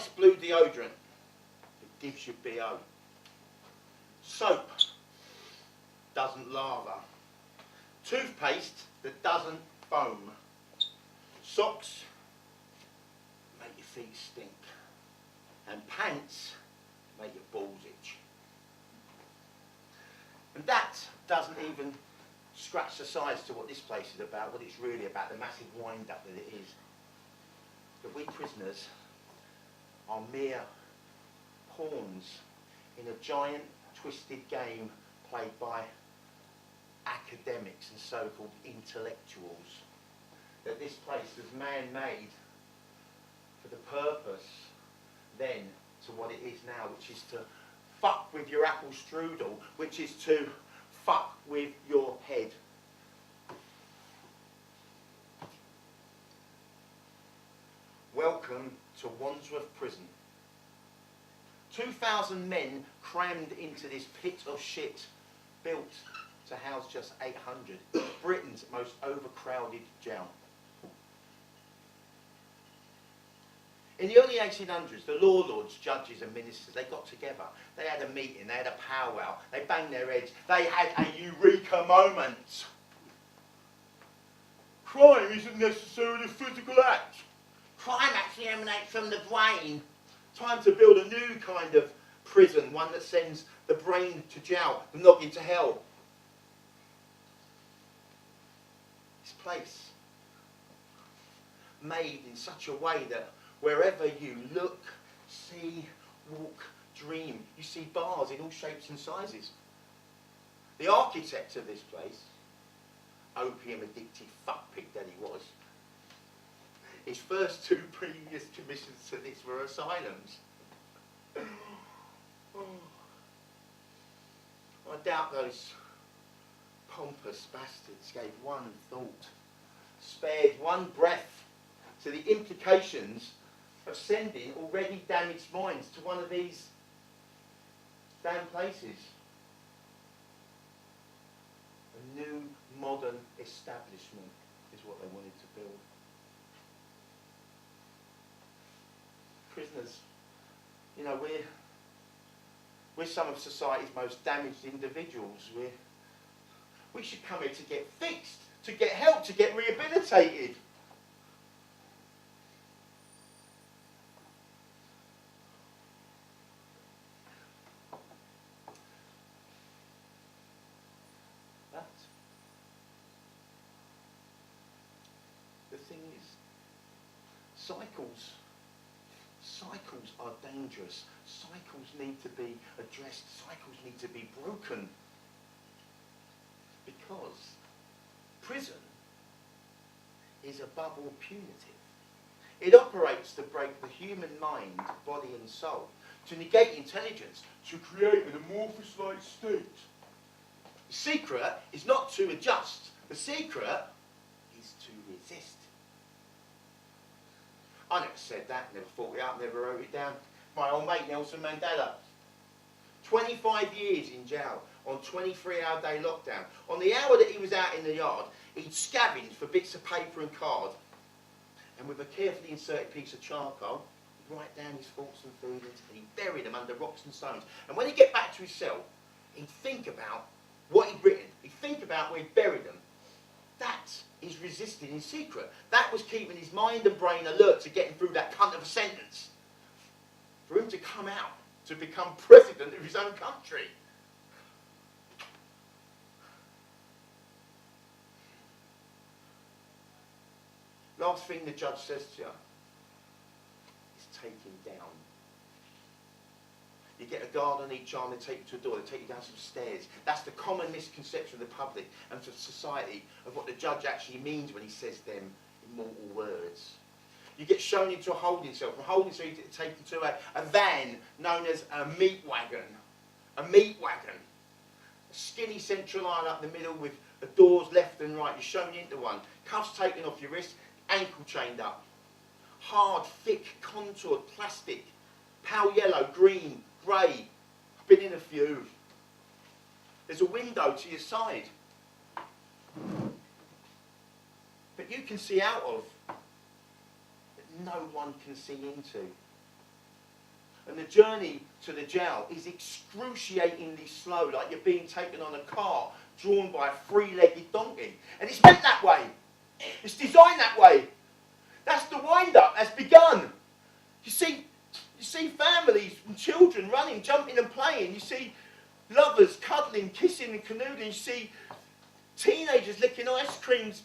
nice blue deodorant. It gives you BO. Soap doesn't lather. Toothpaste that doesn't foam. Socks make your feet stink. And pants make your balls itch. And that doesn't even scratch the sides to what this place is about, what it's really about, the massive wind-up that it is. That we prisoners are mere pawns in a giant, twisted game played by academics and so-called intellectuals. That this place was man-made for the purpose then to what it is now, which is to fuck with your apple strudel, which is to fuck with your head. Welcome to Wandsworth Prison. 2,000 men crammed into this pit of shit, built to house just 800. Britain's most overcrowded jail. In the early 1800s, the law lords, judges and ministers, they got together. They had a meeting, they had a powwow, they banged their heads, they had a eureka moment. Crime isn't necessarily a physical act. Crime actually emanates from the brain. Time to build a new kind of prison, one that sends the brain to jail, the noggin to hell. This place, made in such a way that wherever you look, see, walk, dream, you see bars in all shapes and sizes. The architect of this place, opium-addicted fuckpig that he was, his first 2 previous commissions to this were asylums. I doubt those pompous bastards gave one thought, spared one breath to the implications of sending already damaged minds to one of these damn places. A new modern establishment is what they wanted to build. Prisoners, you know, we're some of society's most damaged individuals. We should come here to get fixed, to get help, to get rehabilitated. But the thing is, cycles are dangerous. Cycles need to be addressed. Cycles need to be broken. Because prison is above all punitive. It operates to break the human mind, body and soul, to negate intelligence, to create an amorphous-like state. The secret is not to adjust. The secret is to resist. I never said that, never thought it up, never wrote it down. My old mate Nelson Mandela. 25 years in jail on 23-hour day lockdown. On the hour that he was out in the yard, he'd scavenged for bits of paper and card. And with a carefully inserted piece of charcoal, he'd write down his thoughts and feelings, and he'd bury them under rocks and stones. And when he'd get back to his cell, he'd think about what he'd written. He'd think about where he'd buried them. That is resisting in secret. That was keeping his mind and brain alert to getting through that cunt of a sentence. For him to come out, to become president of his own country. Last thing the judge says to you is take him down. You get a guard on each arm, they take you to a door, they take you down some stairs. That's the common misconception of the public and of society of what the judge actually means when he says them immortal words. You get shown into a holding cell. From a holding cell you get taken to a van known as a meat wagon. A meat wagon. A skinny central line up the middle with the doors left and right. You're shown into one. Cuffs taken off your wrist, ankle chained up. Hard, thick, contoured plastic. Pale yellow, green, grey. I've been in a few. There's a window to your side that you can see out of, that no one can see into. And the journey to the jail is excruciatingly slow, like you're being taken on a cart drawn by a three-legged donkey. And it's meant that way. It's designed that way. That's the wind-up. That's begun. You see families and children running, jumping and playing. You see lovers cuddling, kissing and canoodling. You see teenagers licking ice creams,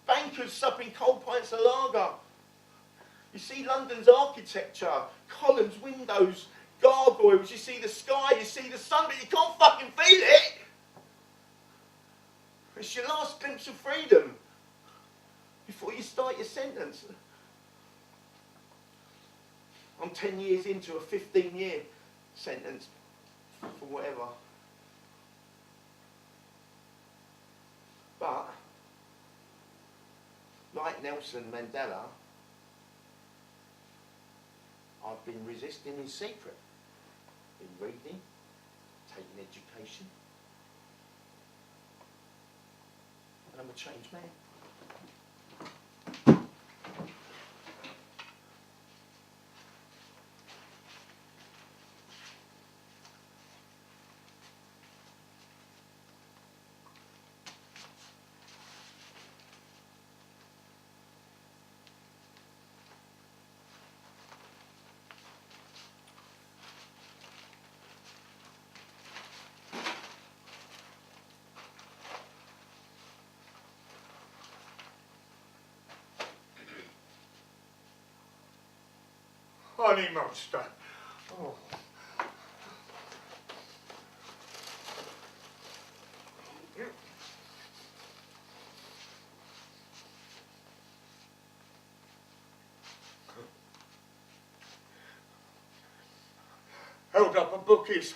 bankers supping cold pints of lager. You see London's architecture, columns, windows, gargoyles. You see the sky, you see the sun, but you can't fucking feel it. It's your last glimpse of freedom before you start your sentence. I'm 10 years into a 15-year sentence for whatever. But, like Nelson Mandela, I've been resisting in secret. Been reading, taking education. And I'm a changed man. Honey monster. Oh. Held up a bookies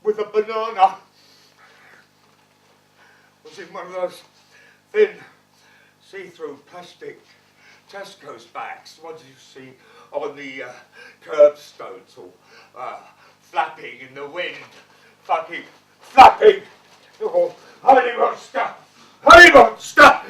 with a banana. Was in one of those thin, see-through plastic Tesco's bags, ones you see on the curbstones, or flapping in the wind, fucking flapping. Oh, honey monster, honey monster.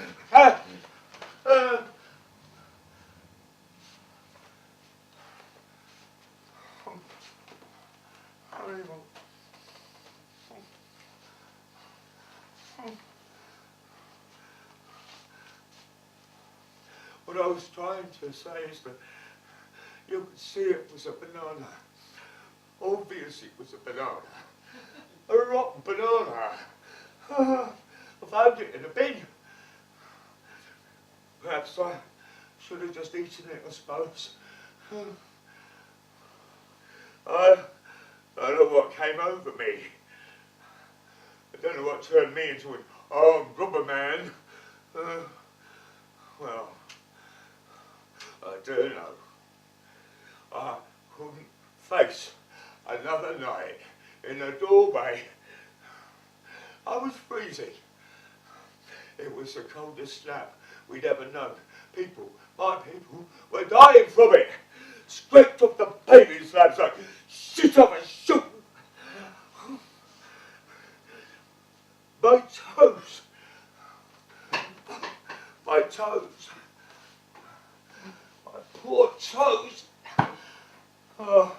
What I was trying to say is that you could see it was a banana. Obvious it was a banana. A rotten banana. I found it in a bin. Perhaps I should have just eaten it, I suppose. I don't know what came over me. I don't know what turned me into an armed robber man. Well, I do know. I couldn't face another night in a doorway. I was freezing. It was the coldest snap we'd ever known. People, my people, were dying from it. Scraped off the paving slabs like shit off a shoe. My toes. My toes. My poor toes. Oh.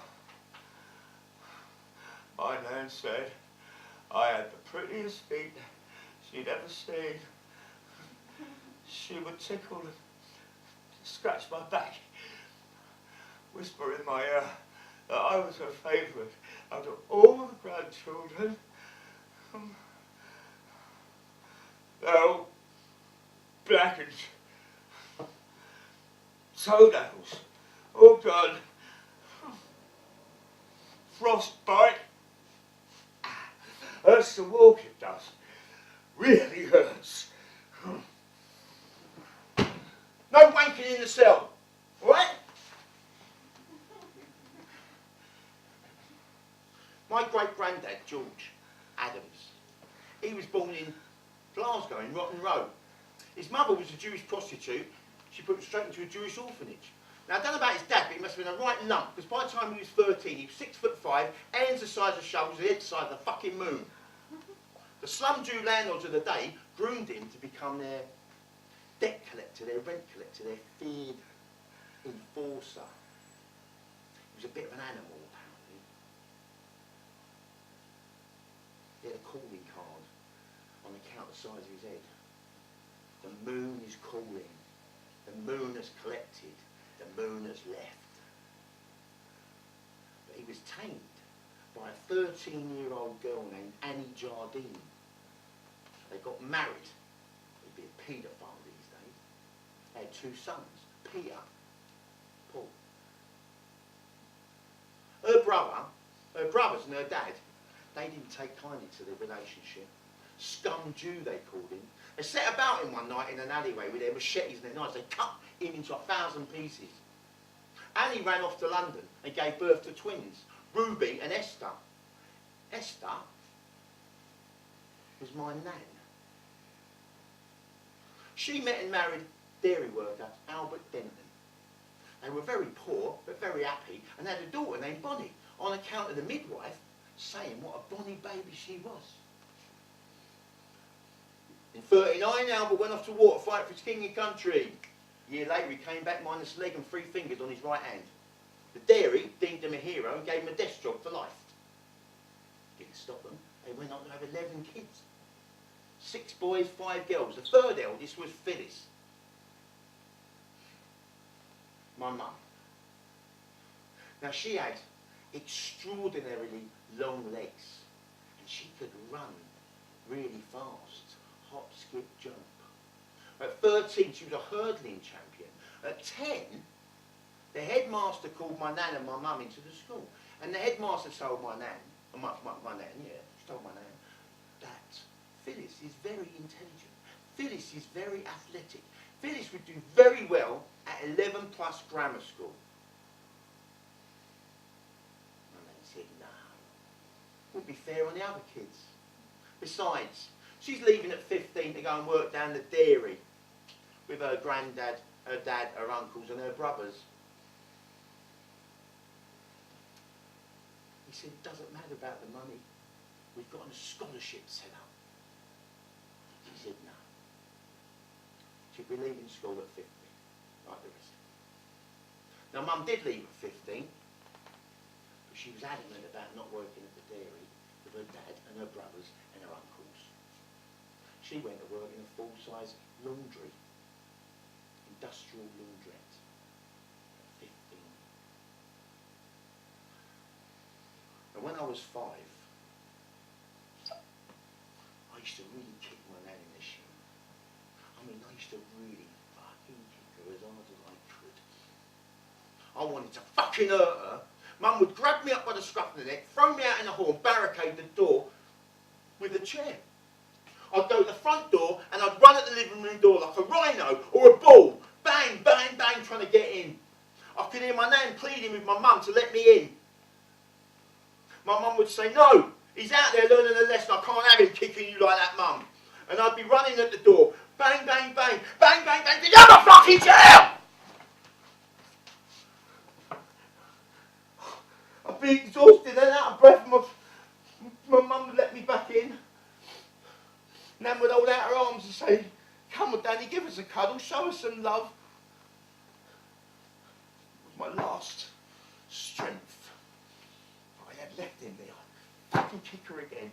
My nan said I had the prettiest feet she'd ever seen. She would tickle and scratch my back, whisper in my ear that I was her favourite out of all the grandchildren. They're all blackened, toenails, all done, frostbite. Hurts to walk, it does. Really hurts. No wanking in the cell, all right? My great-granddad, George Adams, he was born in Glasgow, in Rotten Row. His mother was a Jewish prostitute. She put him straight into a Jewish orphanage. Now, I don't know about his dad, but he must have been a right lump, because by the time he was 13, he was 6'5", hands the size of shovels, the head the size of the fucking moon. The slum Jew landlords of the day groomed him to become their debt collector, their rent collector, their feed enforcer. was a bit of an animal, apparently. He had a calling card on account of the size of his head. The moon is calling. The moon has collected. The moon has left. But he was tamed by a 13-year-old girl named Annie Jardine. They got married. He'd be a paedophile these days. They had 2 sons, Peter, Paul. Her brothers and her dad, they didn't take kindly to the relationship. Scum Jew, they called him. They set about him one night in an alleyway with their machetes and their knives. They cut him into 1,000 pieces. Annie ran off to London and gave birth to twins, Ruby and Esther. Esther was my nan. She met and married dairy worker Albert Denton. They were very poor but very happy and had a daughter named Bonnie on account of the midwife saying what a bonny baby she was. In 1939, Albert went off to war to fight for his king and country. A year later, he came back minus leg and 3 fingers on his right hand. The dairy deemed him a hero and gave him a desk job for life. Didn't stop them. They went on to have 11 kids. 6 boys, 5 girls. The 3rd eldest was Phyllis. My mum. Now, she had extraordinarily long legs and she could run really fast. Hop, skip, jump. At 13, she was a hurdling champion. At 10, the headmaster called my nan and my mum into the school. And the headmaster told my nan, she told my nan, that Phyllis is very intelligent. Phyllis is very athletic. Phyllis would do very well at 11 plus grammar school. My nan said, no, wouldn't be fair on the other kids. Besides, she's leaving at 15 to go and work down the dairy with her granddad, her dad, her uncles and her brothers. He said, it doesn't matter about the money. We've got a scholarship set up. She said, no. She'd be leaving school at 50, like the rest. Now, Mum did leave at 15, but she was adamant about not working at the dairy with her dad and her brothers and her uncles. She went to work in a full-size laundry, industrial laundrette, at 15. And when I was 5, I used to really kick my nan in the shin. I mean, I used to really fucking kick her as hard as I could. I wanted to fucking hurt her. Mum would grab me up by the scruff of the neck, throw me out in the hall and barricade the door with a chair. I'd go to the front door and I'd run at the living room door like a rhino or a bull. Bang, bang, bang, trying to get in. I could hear my nan pleading with my mum to let me in. My mum would say, no, he's out there learning a lesson. I can't have him kicking you like that, Mum. And I'd be running at the door. Bang, bang, bang, bang, bang, bang. Get out of the fucking chair! I'd be exhausted and out of breath. My mum would let me back in. Nan would hold out her arms and say, come on, Danny, give us a cuddle, show us some love. It was my last strength I had left in me. I'd fucking kick her again.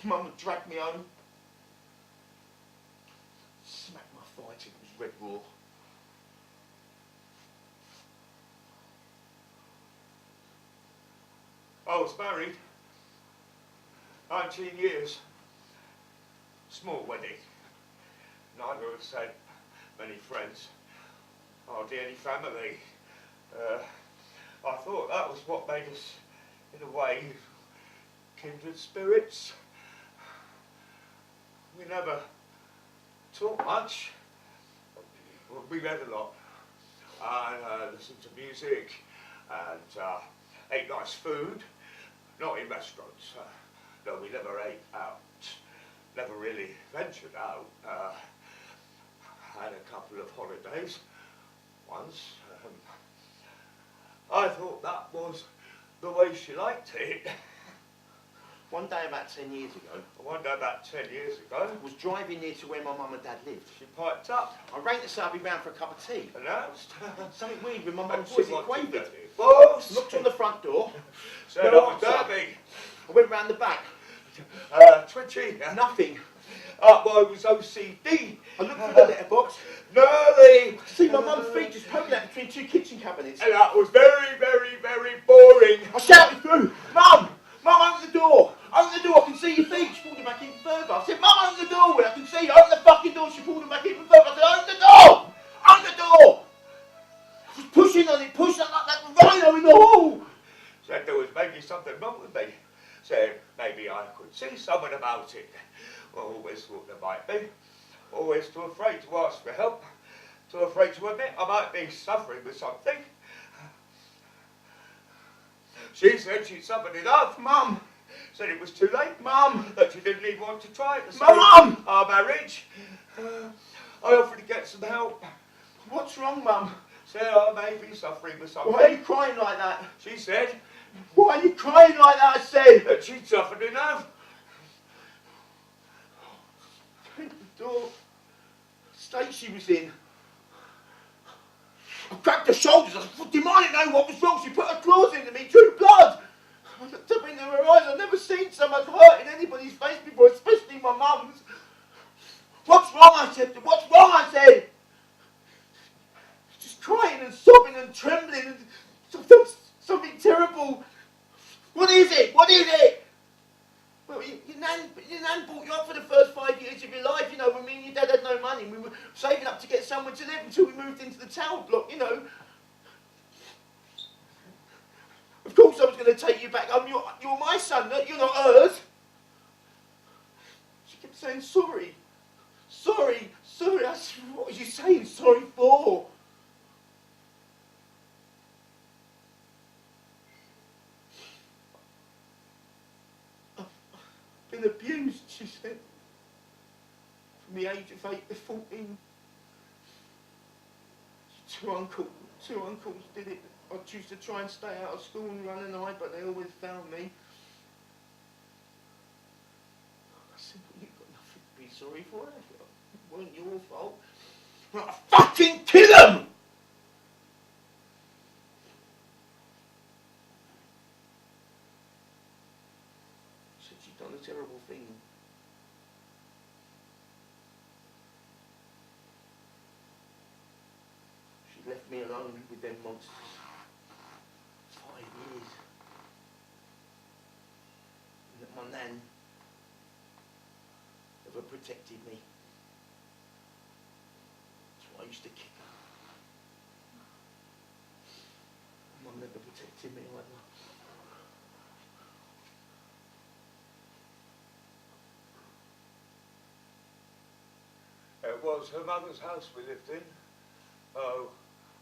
Mum would drag me home, smack my thigh till it was red raw. I was married 19 years. Small wedding. Neither of us had many friends, hardly any family. I thought that was what made us, in a way, kindred spirits. We never talked much. We read a lot and listened to music and ate nice food. Not in restaurants. No, we never ate out. Never really ventured out. Had a couple of holidays once. I thought that was the way she liked it. One day about 10 years ago, One day about 10 years ago, I was driving near to where my mum and dad lived. she piped up, I rang to say I'd be round for a cup of tea. announced, Something weird with my mum's she voice, it wanted quavered. the boss, Looked on the front door, said no I was answer. Derby, I went round the back, twitchy, nothing. I was OCD, I looked through the letterbox, nerdy, see my mum's feet just poking out between two kitchen cabinets. and that was very, very, very boring. I shouted through, Mum! Mum, open the door! Open the door, I can see your feet. She pulled it back even further. I said, Mum, open the door, I can see you. Open the fucking door. She pulled it back even further. I said, open the door! Open the door! She was pushing on it, pushing like that rhino in the hall. Said there was maybe something wrong with me. Said maybe I could see someone about it. Well, always thought there might be. Always too afraid to ask for help. Too afraid to admit I might be suffering with something. She said she'd suffered enough. Mum! Said it was too late. Mum! That she didn't even want to try it. Mum! Our marriage. I offered to get some help. What's wrong, Mum? Said I may be suffering with something. Why are you crying like that? She said Why are you crying like that, I said? that she'd suffered enough. Opened the door. State she was in. I grabbed her shoulders. I demanded to know what was wrong. She put her claws into me, drew blood. I looked up into her eyes. I've never seen so much hurt in anybody's face before, especially my mum's. What's wrong, I said. What's wrong, I said. Just crying and sobbing and trembling and something terrible. What is it? What is it? Well, your nan brought you up for the first 5 years of your life, you know, when me and your dad had no money. We were saving up to get somewhere to live until we moved into the town block, you know. Of course I was going to take you back. You're my son, you're not hers. She kept saying, sorry. Sorry, sorry. I said, what are you saying sorry for? Been abused, she said, from the age of 8 to 14. Two uncles did it. I used to try and stay out of school and run and hide, but they always found me. I said, well, you've got nothing to be sorry for. It wasn't your fault. I'll fucking kill them! She'd done a terrible thing. She left me alone with them monsters. 5 years. And that my nan never protected me. That's why I used to kick her. Mum never protected me either. It was her mother's house we lived in. Oh,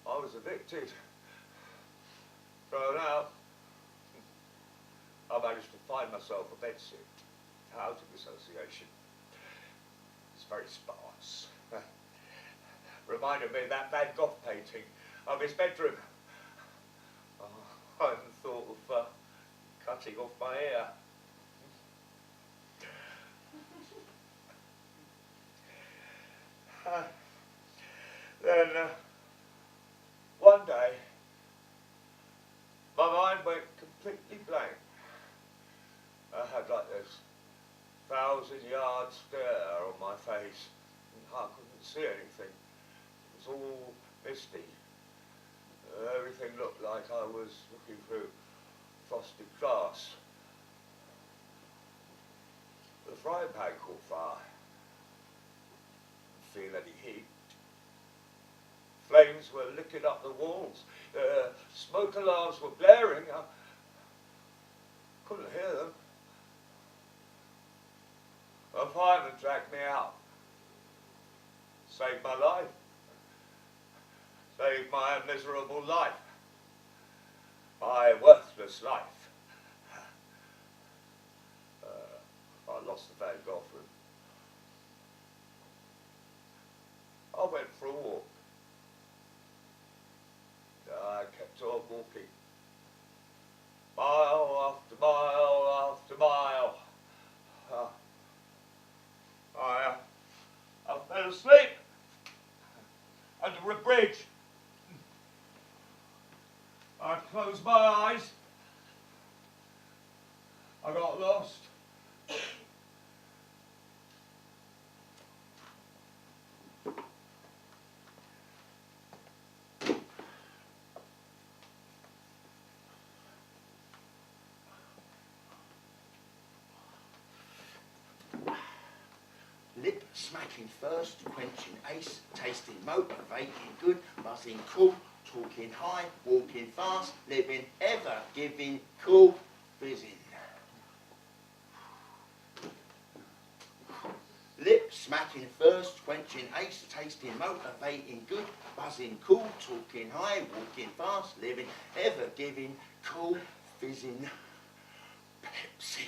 I was evicted. Thrown out. I managed to find myself a bedsit. Housing association. It's very sparse. Reminded me of that Van Gogh painting of his bedroom. Oh, I hadn't thought of cutting off my ear. Then one day my mind went completely blank. I had like this 1,000-yard stare on my face and I couldn't see anything. It was all misty. Everything looked like I was looking through frosted glass. The frying pan caught fire. Didn't feel any heat. Flames were licking up the walls. Smoke alarms were blaring. I couldn't hear them. A fireman dragged me out. Saved my life. Saved my miserable life. My worthless life. I lost the Van Gogh room. I went for a walk. I kept on walking. Mile after mile after mile. smacking thirst, quenching ace, tasting, motivating, good, buzzing, cool, talking high, walking fast, living, ever giving, cool, fizzing. Lip smacking thirst, quenching ace, tasting, motivating, good, buzzing, cool, talking high, walking fast, living, ever giving, cool, fizzing, Pepsi.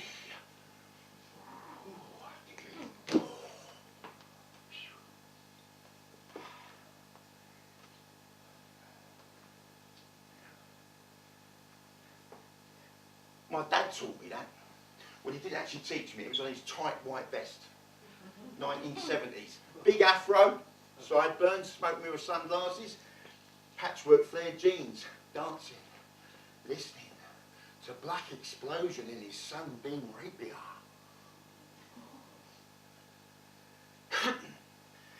My dad taught me that. Well, he didn't actually teach me, it was on his tight white vest. 1970s. Big afro, sideburns, smoke mirror sunglasses, patchwork flared jeans, dancing, listening to Black Explosion in his Sunbeam radio.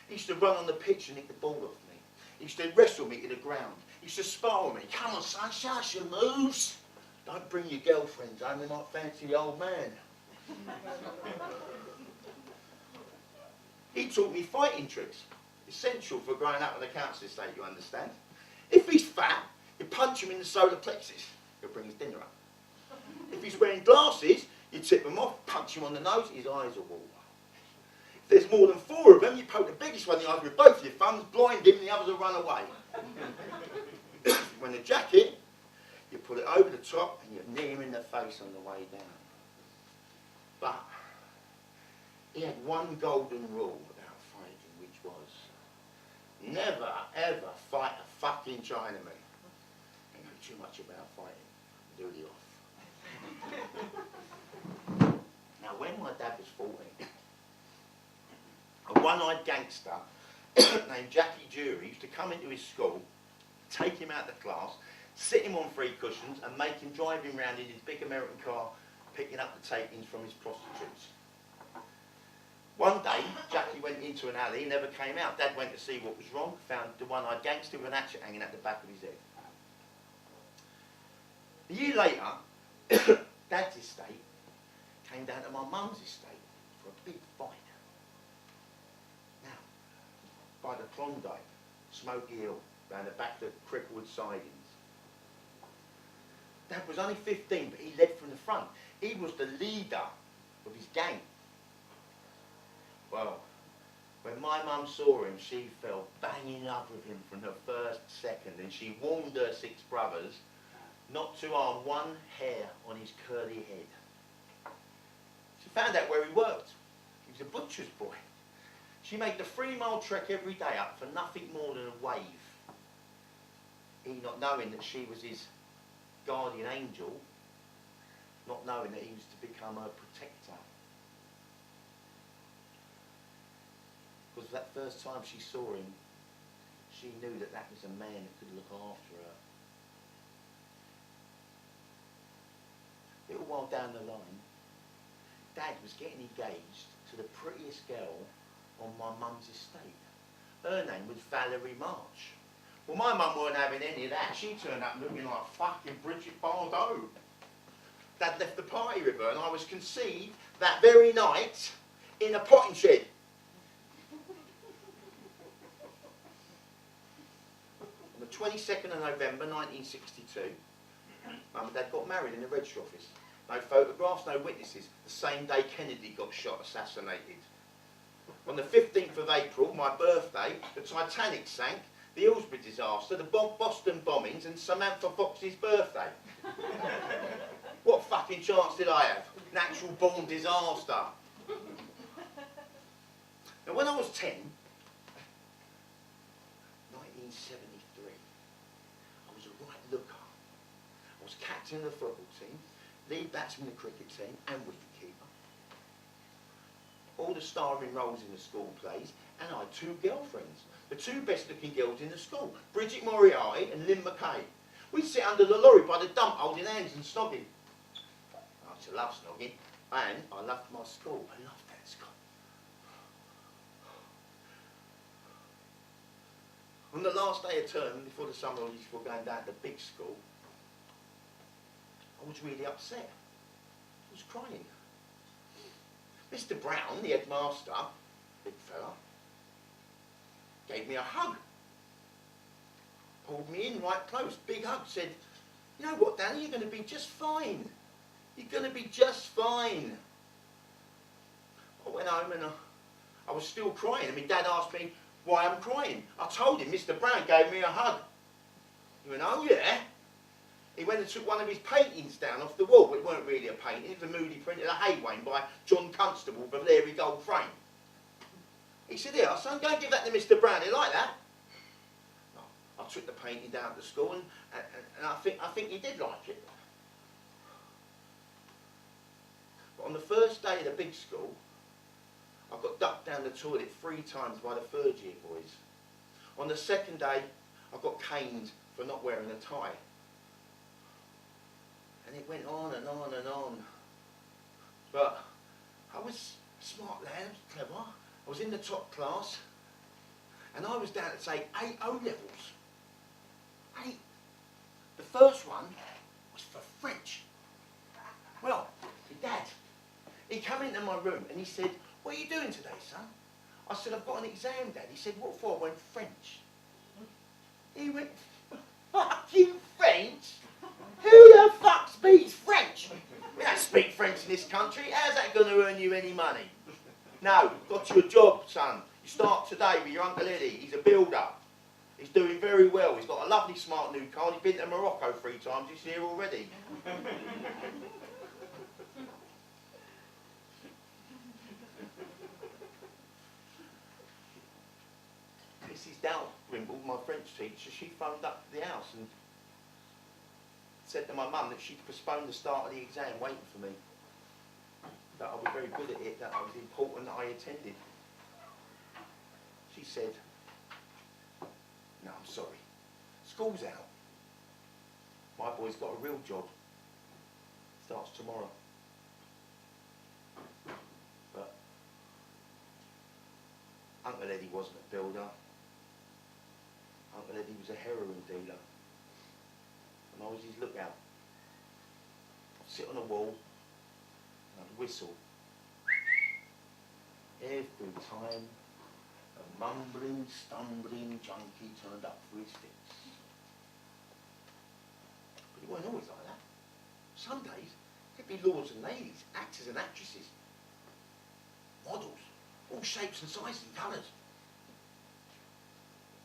He used to run on the pitch and nick the ball off me. He used to wrestle me to the ground. He used to spar with me. Come on, son, shush your moves. Don't bring your girlfriends home, they might fancy the old man. He taught me fighting tricks. Essential for growing up on the council estate, you understand. If he's fat, you punch him in the solar plexus. He'll bring his dinner up. If he's wearing glasses, you tip him off, punch him on the nose, his eyes will water. If there's more than 4 of them, you poke the biggest one in the eyes with both your thumbs, blind him, and the others will run away. When the jacket, you pull it over the top and you knee him in the face on the way down. But he had one golden rule about fighting, which was never ever fight a fucking Chinaman. I know too much about fighting. Do the off. Now when my dad was 14, a one-eyed gangster named Jackie Jury used to come into his school, take him out of the class, sit him on 3 cushions and make him drive him round in his big American car, picking up the takings from his prostitutes. One day, Jackie went into an alley, never came out. Dad went to see what was wrong, found the one-eyed gangster with an hatchet hanging at the back of his head. A year later, Dad's estate came down to my mum's estate for a big fight. Now, by the Klondike, Smoky Hill, round the back of Cricklewood sidings. Dad was only 15, but he led from the front. He was the leader of his gang. Well, when my mum saw him, she fell banging in love with him from the first second, and she warned her 6 brothers not to harm one hair on his curly head. She found out where he worked. He was a butcher's boy. She made the 3-mile trek every day up for nothing more than a wave. He not knowing that she was his guardian angel, not knowing that he was to become her protector. Because that first time she saw him, she knew that that was a man that could look after her. A little while down the line, Dad was getting engaged to the prettiest girl on my mum's estate. Her name was Valerie March. Well, my mum weren't having any of that. She turned up looking like fucking Bridget Bardot. Dad left the party with her, and I was conceived that very night in a potting shed. On the 22nd of November 1962, Mum and Dad got married in the registry office. No photographs, no witnesses. The same day Kennedy got shot, assassinated. On the 15th of April, my birthday, the Titanic sank, the Hillsborough disaster, the Boston bombings, and Samantha Fox's birthday. What fucking chance did I have? Natural born disaster. Now when I was 10, 1973, I was a right looker. I was captain of the football team, lead batsman of the cricket team, and wicketkeeper. All the starring roles in the school plays, and I had 2 girlfriends. The 2 best looking girls in the school, Bridget Moriarty and Lynn McKay. We'd sit under the lorry by the dump holding hands and snogging. I used to love snogging, and I loved my school. I loved that school. On the last day of term, before the summer holidays, before going down to the big school, I was really upset. I was crying. Mr. Brown, the headmaster, big fella. Gave me a hug. Pulled me in right close, big hug, said, you know what, Danny, you're going to be just fine. You're going to be just fine. I went home and I was still crying. And my dad asked me why I'm crying. I told him Mr. Brown gave me a hug. He went, oh yeah? He went and took one of his paintings down off the wall. It weren't really a painting, it was a moody print of a Haywain by John Constable with a Larry gold frame. He said, here, son, go and give that to Mr. Brown. He like that? I took the painting down to school and I think he did like it. But on the first day of the big school, I got ducked down the toilet 3 times by the 3rd year boys. On the second day, I got caned for not wearing a tie. And it went on and on and on. But I was a smart lad, clever. I was in the top class. And I was down to take 8 O-levels. 8. The first one was for French. Well, my dad, he came into my room and he said, what are you doing today, son? I said, I've got an exam, Dad. He said, what for? I went, French. He went, fucking French? Who the fuck speaks French? We don't speak French in this country. How's that going to earn you any money? No, got you a job, son. You start today with your Uncle Eddie. He's a builder. He's doing very well. He's got a lovely, smart new car. He's been to Morocco 3 times this year already. Mrs. Dalrymple, my French teacher, she phoned up to the house and said to my mum that she'd postponed the start of the exam waiting for me. That I was very good at it, that it was important that I attended. She said, no, I'm sorry. School's out. My boy's got a real job. Starts tomorrow. But Uncle Eddie wasn't a builder. Uncle Eddie was a heroin dealer. And I was his lookout. I'd sit on a wall and I'd whistle. Every time a mumbling, stumbling junkie turned up for his fix. But it wasn't always like that. Some days, there'd be lords and ladies, actors and actresses, models, all shapes and sizes and colours.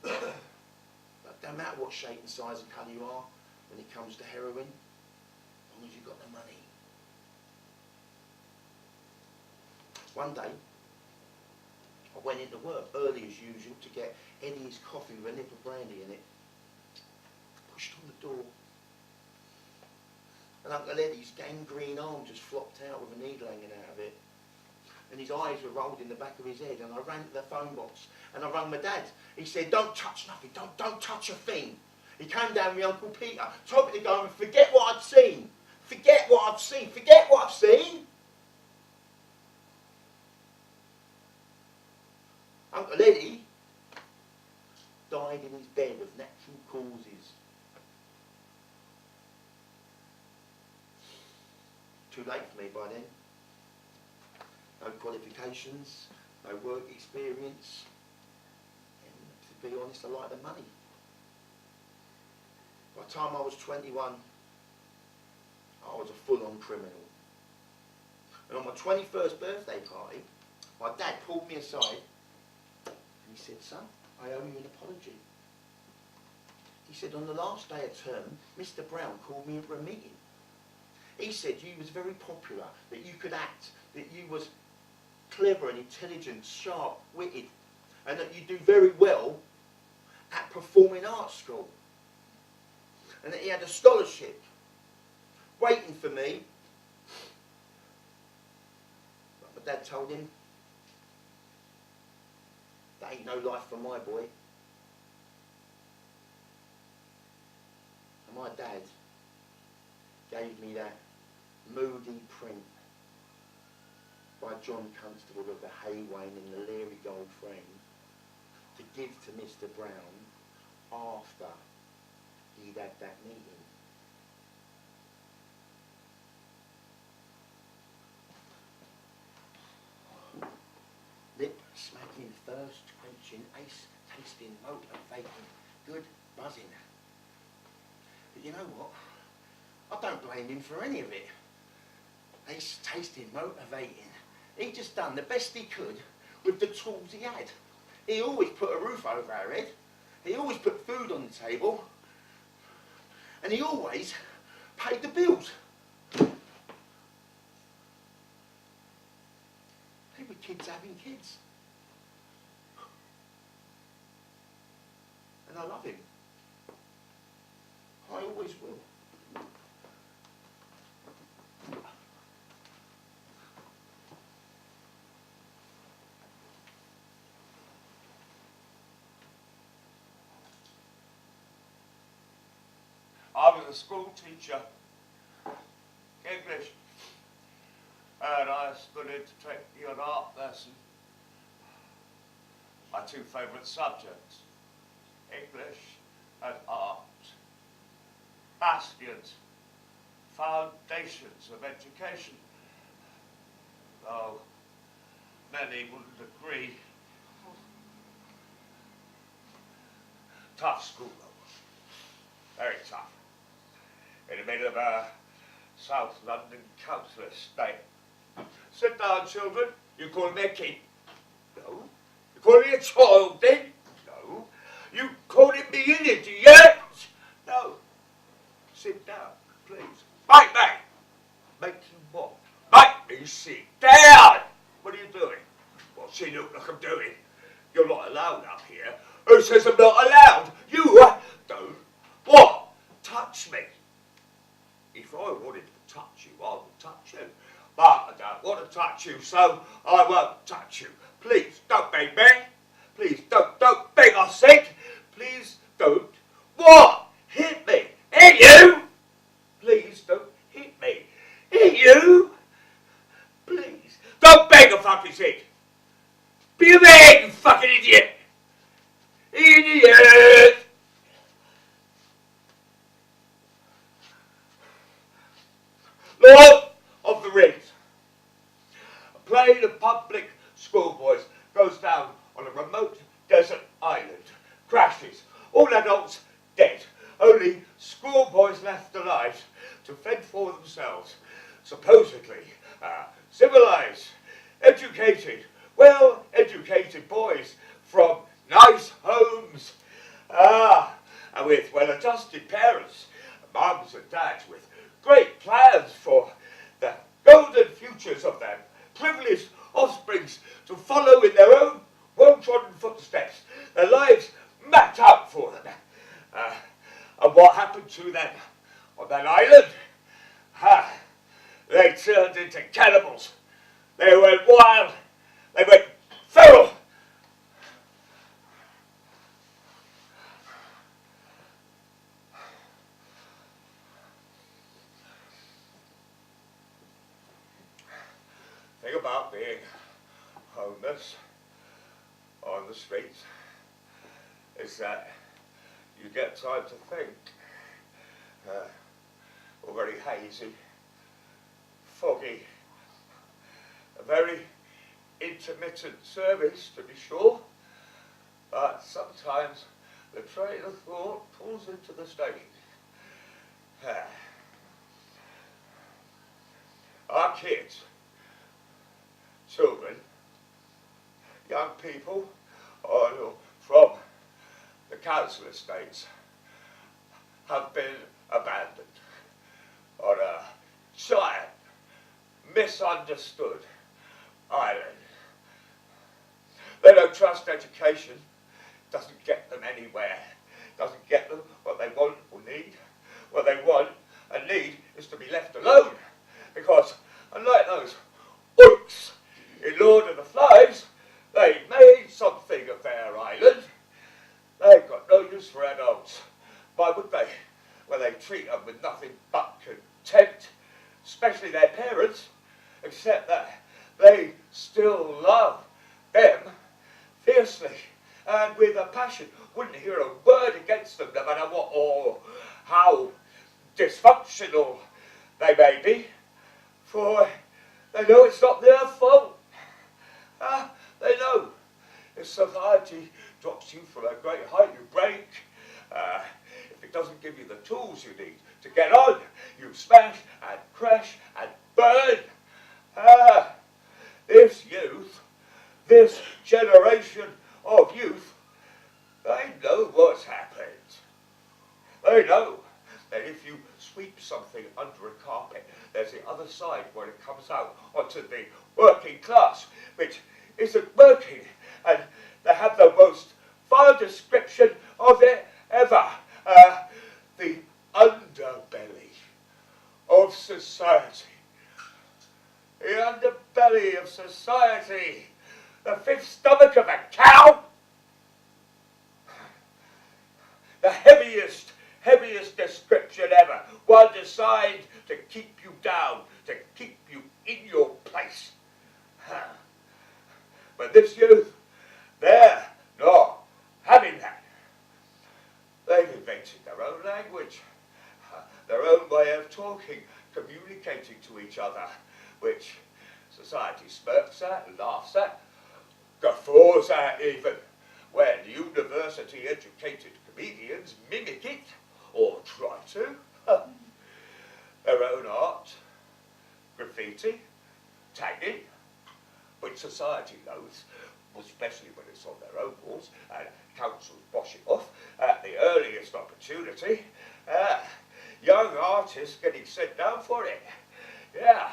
But no matter what shape and size and colour you are, when it comes to heroin, as long as you've got the money. One day, I went into work early as usual to get Eddie's coffee with a nip of brandy in it. Pushed on the door. And Uncle Eddie's gangrene arm just flopped out with a needle hanging out of it. And his eyes were rolled in the back of his head, and I ran to the phone box and I rang my dad. He said, don't touch nothing, don't touch a thing. He came down with Uncle Peter, told me to go and forget what I'd seen. Forget what I've seen, forget what I've seen. Uncle Eddie died in his bed of natural causes. Too late for me by then. No qualifications, no work experience, and to be honest, I like the money. By the time I was 21, I was a full-on criminal. And on my 21st birthday party, my dad pulled me aside and he said, son, I owe you an apology. He said, on the last day of term, Mr. Brown called me in for a meeting. He said you was very popular, that you could act, that you was clever and intelligent, sharp-witted, and that you do very well at performing arts school. And that he had a scholarship waiting for me. But my dad told him, that ain't no life for my boy. And my dad gave me that moody print by John Constable of the Haywain in the Larry gold frame to give to Mr. Brown after he'd had that meeting. Lip smagging, thirst quenching, ace tasting, motivating, good buzzing. But you know what? I don't blame him for any of it. Ace tasting, motivating. He just done the best he could with the tools he had. He always put a roof over our head. He always put food on the table. And he always paid the bills. They were kids having kids. And I love him. I always will. I was a school teacher, English, and I studied to take an art lesson. My two favourite subjects, English and art. Bastions, foundations of education. Though many wouldn't agree. Tough school though, very tough. In the middle of a South London council estate. Sit down, children. You call me a kid? No. You call me a child then? No. You calling me an idiot? No. Sit down, please. Make me. Make you what? Make me sit down. What are you doing? What's she look like I'm doing? You're not allowed up here. Who says I'm not allowed? You don't. What? Touch me. If I wanted to touch you, I would touch you. But I don't want to touch you, so I won't touch you. Please, don't beg me. Please, don't beg, I said. Please, don't. What? Hit me. Hit you? Please, don't hit me. Hit you? Please, don't beg a fucking head. Be a man, you fucking idiot. Idiot! Lord of the Rings. A plane of public schoolboys goes down on a remote desert island. Crashes. All adults dead. Only schoolboys left alive to fend for themselves. Supposedly civilized, educated, well-educated boys from nice homes. And with well-adjusted parents, mums and dads with great plans for the golden futures of their privileged offsprings to follow in their own well-trodden footsteps, their lives mapped out for them. And what happened to them on that island? They turned into cannibals. They went wild. They went feral. Thing about being homeless on the streets is that you get time to think. All very hazy, foggy, a very intermittent service to be sure, but sometimes the train of thought pulls into the station. Our kids, children, young people from the council estates have been abandoned on a giant, misunderstood island. They don't trust education, doesn't get them anywhere, doesn't get them what they want or need. What they want and need is to be left alone, because unlike those orcs in Lord of the Flies, they made something of their island. They've got no use for adults. Why would they? When they treat them with nothing but contempt, especially their parents, except that they still love them fiercely and with a passion. Wouldn't hear a word against them, no matter what or how dysfunctional they may be, for they know it's not their fault. They know if society drops you from a great height, you break. If it doesn't give you the tools you need to get on, you smash and crash and burn. This youth, this generation of youth, they know what's happened. They know that if you sweep something under a carpet, there's the other side when it comes out onto the working class, which isn't working. And they have the most vile description of it ever. The underbelly of society. The underbelly of society. The fifth stomach of a cow. The heaviest description ever. One designed to keep you down, to keep you in your place. But this youth, they're not having that. They've invented their own language, their own way of talking, communicating to each other, which society smirks at, laughs at, guffaws at even, when university-educated comedians mimic it, or try to. Their own art, graffiti, tagging, which society loathes, especially when it's on their own walls, and councils bosh it off at the earliest opportunity. Young artists getting sent down for it. Yeah,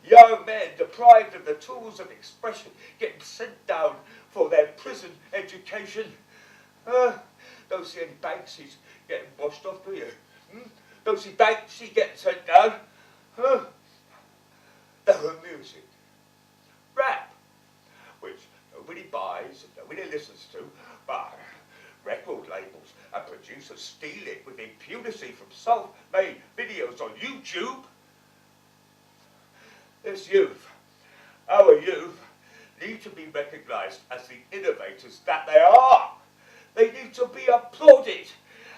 young men deprived of the tools of expression getting sent down for their prison education. Don't see any Banksies getting washed off, do you? Don't see Banksy getting sent down. Their own music. Rap, which nobody buys and nobody listens to, but record labels and producers steal it with impunity from self-made videos on YouTube. This youth, our youth, need to be recognised as the innovators that they are. They need to be applauded,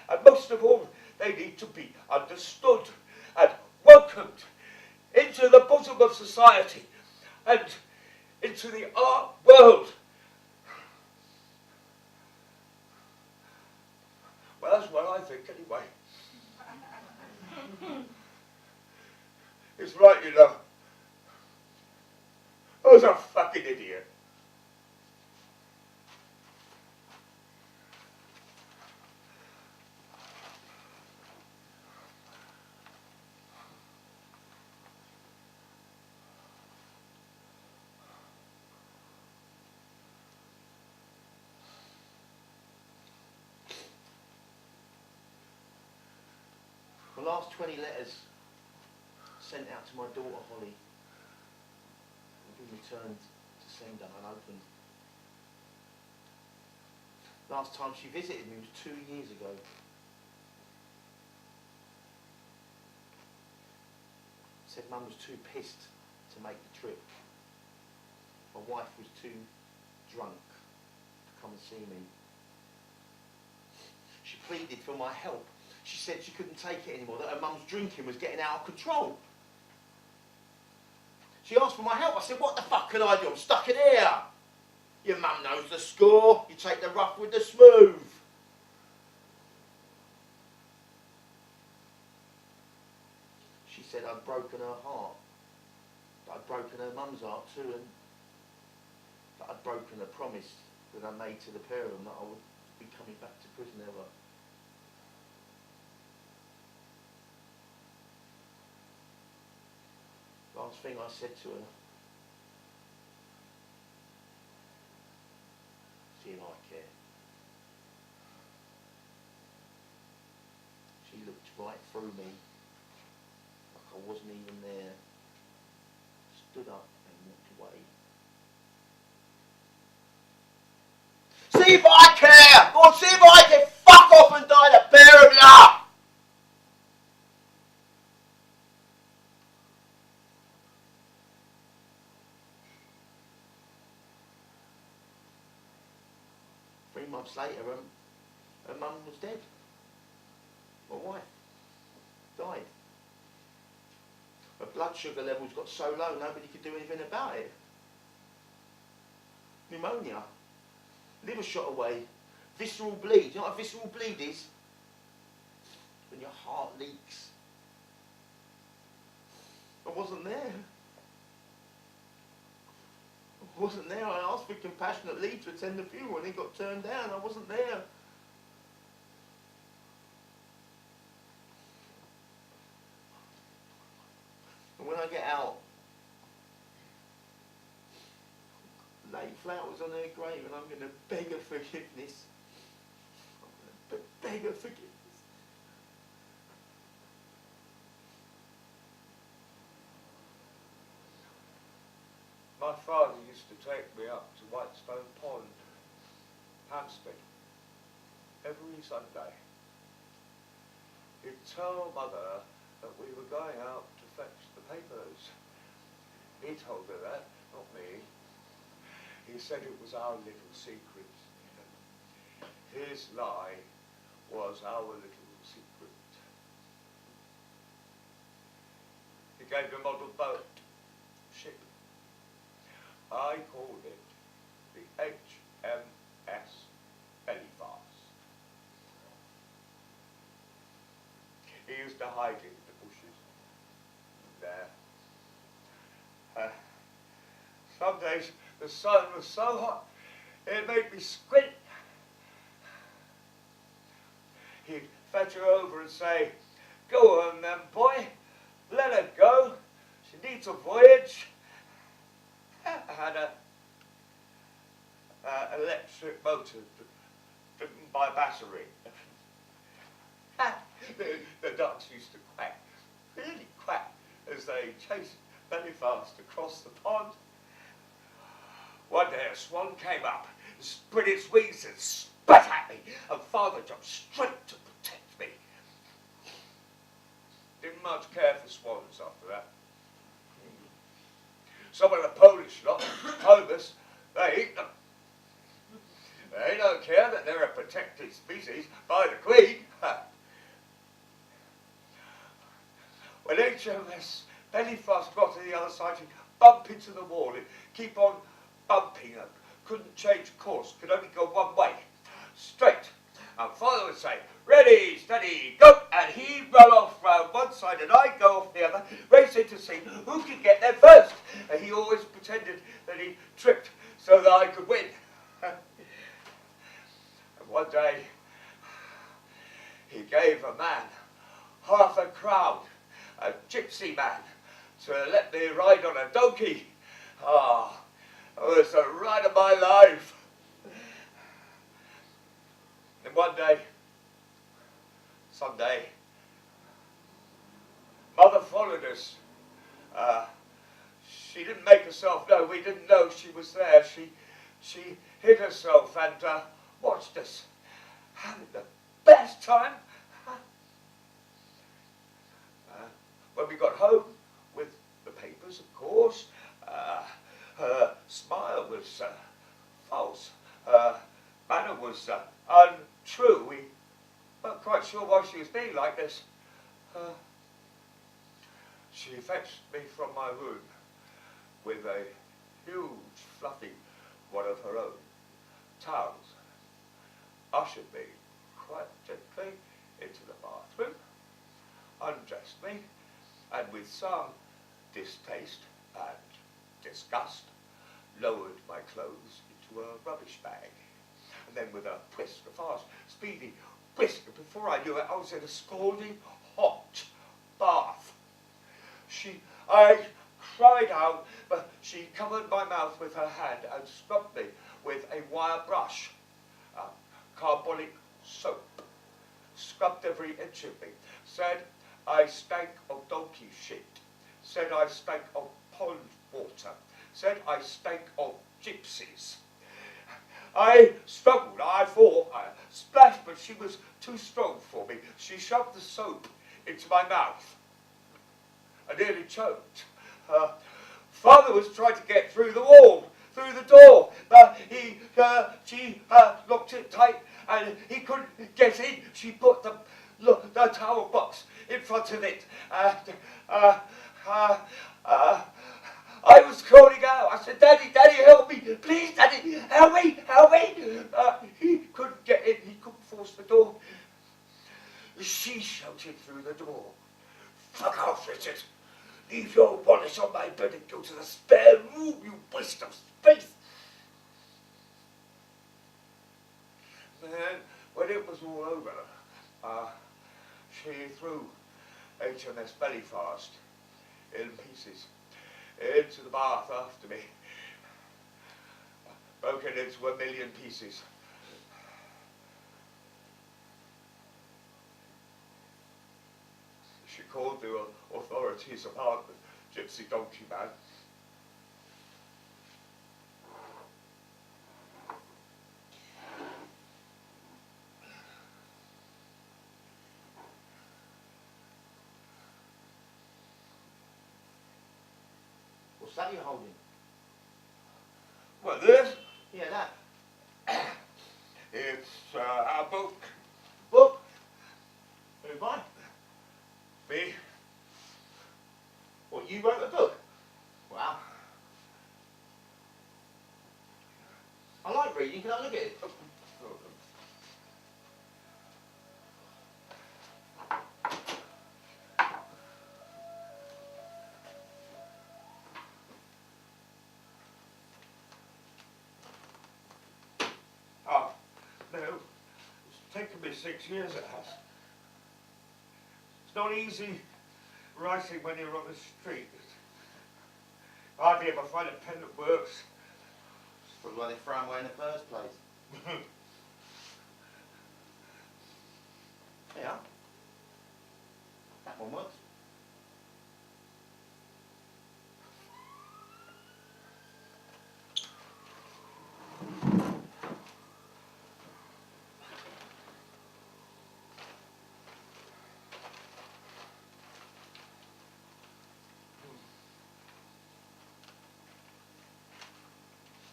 and most of all, they need to be understood and welcomed into the bosom of society and into the art world. Well, that's what I think anyway. It's right, you know. I was a fucking idiot. The last 20 letters sent out to my daughter Holly have been returned to sender unopened. Last time she visited me was 2 years ago. Said Mum was too pissed to make the trip. My wife was too drunk to come and see me. She pleaded for my help. She said she couldn't take it anymore, that her mum's drinking was getting out of control. She asked for my help. I said, what the fuck can I do? I'm stuck in here. Your mum knows the score. You take the rough with the smooth. She said I'd broken her heart. That I'd broken her mum's heart too, and that I'd broken a promise that I made to the pair of them that I would be coming back to prison ever. Last thing I said to her, see if I care. She looked right through me, like I wasn't even there, stood up and walked away. See if I care! Go on, see if I care! Fuck off and die, the pair of you! Months later, her mum was dead. My wife died. Her blood sugar levels got so low nobody could do anything about it. Pneumonia. liver shot away, visceral bleed. You know what a visceral bleed is? When your heart leaks. I wasn't there. I wasn't there. I asked for compassionate leave to attend the funeral and it got turned down. I wasn't there. And when I get out, lay flowers on her grave and I'm going to beg her forgiveness. I'm going to beg her forgiveness. My father used to take me up to Whitestone Pond, Hampstead, every Sunday. He'd tell Mother that we were going out to fetch the papers. He told her that, not me. He said it was our little secret. His lie was our little secret. He gave me a model boat, ship. I called it the HMS Belfast. He used to hide in the bushes there. Some days the sun was so hot it made me squint. He'd fetch her over and say, "Go on then, boy, let her go. She needs a voyage." I had a electric motor driven by battery. The ducks used to quack, really quack, as they chased Belfast across the pond. One day a swan came up, spread its wings and spat at me, and Father jumped straight to protect me. Didn't much care for swans after that. Some of the Polish lot, Homus, they eat them. They don't care that they're a protected species by the Queen. When HMS Belfast got to the other side, she'd bump into the wall and keep on bumping and couldn't change course, could only go one way, straight. And Father would say, "Ready, steady, go!" And he'd run off round one side and I'd go off the other, racing to see who could get there first. And he always pretended that he tripped so that I could win. And one day, he gave a man half a crown, a gypsy man, to let me ride on a donkey. Ah, it was the ride of my life. And one day, Sunday, Mother followed us. She didn't make herself known. We didn't know she was there. She hid herself and watched us, having the best time. When we got home with the papers, of course, her smile was false. Her manner was untrue. We weren't quite sure why she was being like this. She fetched me from my room with a huge, fluffy one of her own towels, ushered me quite gently into the bathroom, undressed me, and with some distaste and disgust, lowered my clothes into a rubbish bag. And then with a whisk, a fast, speedy whisk, before I knew it, I was in a scalding hot bath. I cried out, but she covered my mouth with her hand and scrubbed me with a wire brush, carbolic soap, scrubbed every inch of me, said I stank of donkey shit, said I stank of pond water, said I stank of gypsies. I struggled, I fought, I splashed, but she was too strong for me. She shoved the soap into my mouth. I nearly choked. Father was trying to get through the wall, through the door, but she locked it tight and he couldn't get in. She put the towel box in front of it. I was calling out. I said, Daddy, Daddy, help me. Please, Daddy, help me, help me. He couldn't get in. He couldn't force the door. She shouted through the door, fuck off, Richard. Leave your wallet on my bed and go to the spare room, you waste of space. Then, when it was all over, she threw HMS Belfast in pieces into the bath after me, broken into a million pieces. She called the authorities about the gypsy donkey man. What's that you're holding? What, this? Yeah, that. It's our book. Book? Who by? Me. What, you wrote the book? Wow. I like reading, can I look at it? Oh, no. It's taken me 6 years, it has. It's not easy writing when you're on the street. Hardly ever find a pen that works. That's why they throw them away in the first place. Yeah. That one works.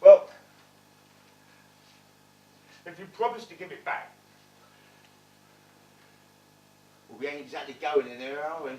Well, if you promise to give it back. Well, we ain't exactly going in there, are we?